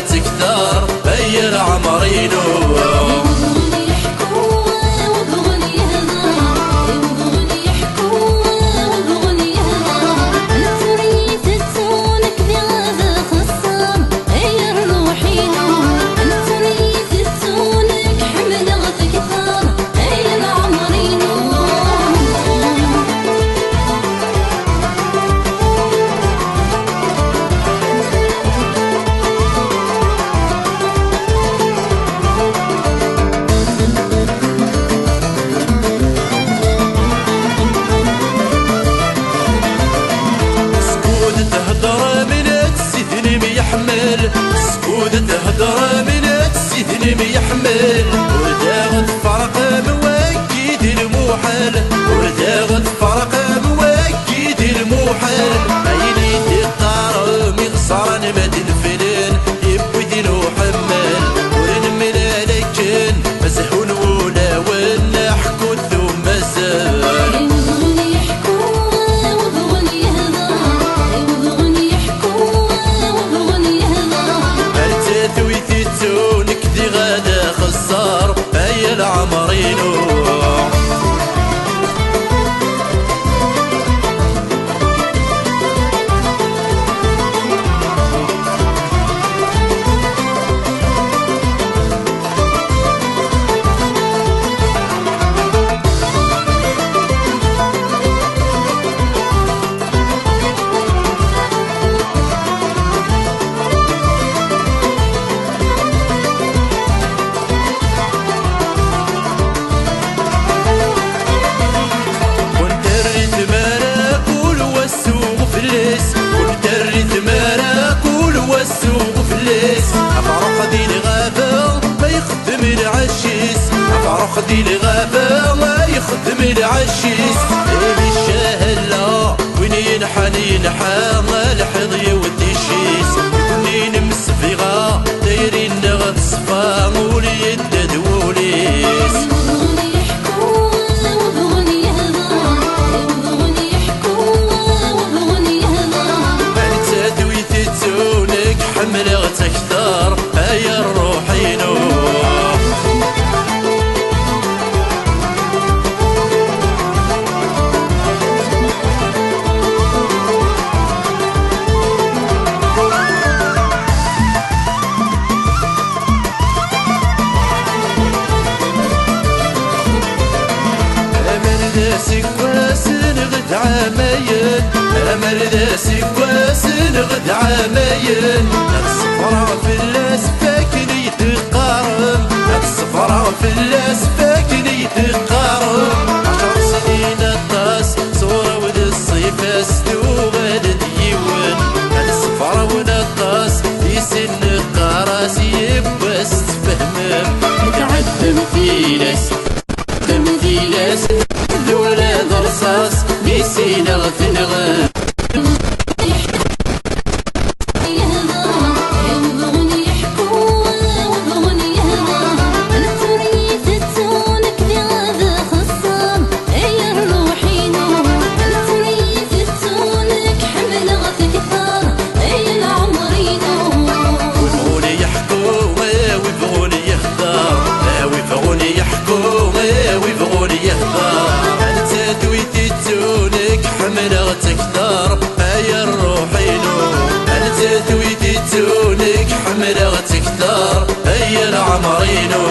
تكثر هي العمرينو. سكود تهدر من السهل ميحمل ورداغ تفرق مواكيد الموحل ورداغ تفرق مواكيد الموحل عيني تقار مغصرا مدن فلان يبوي له حمال ورنمل لكن مسهون ولا ونحكو ثم زال العمرينو. خدي الغابة ما يخدم العشيس بالشهلة وين ينحني ينحى الحظ يودي الشيس كوني نمس فيغا دايرين نغد صفا مولي الدد وليس انت دويتي تونك حملة تكثر هيا الروحينو. أمل ذاسك واسن غد عامين الصفرا في الأسفاك يتقارن الصفرا في الأسفاك يتقارن 10 سنين الطاس صورة ود الصيف أسلو غاد ديوان الصفرا ونطاس في سن القراس يبقى استفهمم تعدم في ناس تعدم في ناس الولاد رصاص بيسينا غثنغا تكثر هيا الروحينو انت دويتي تونك حملة تكثر هيا العمرينو.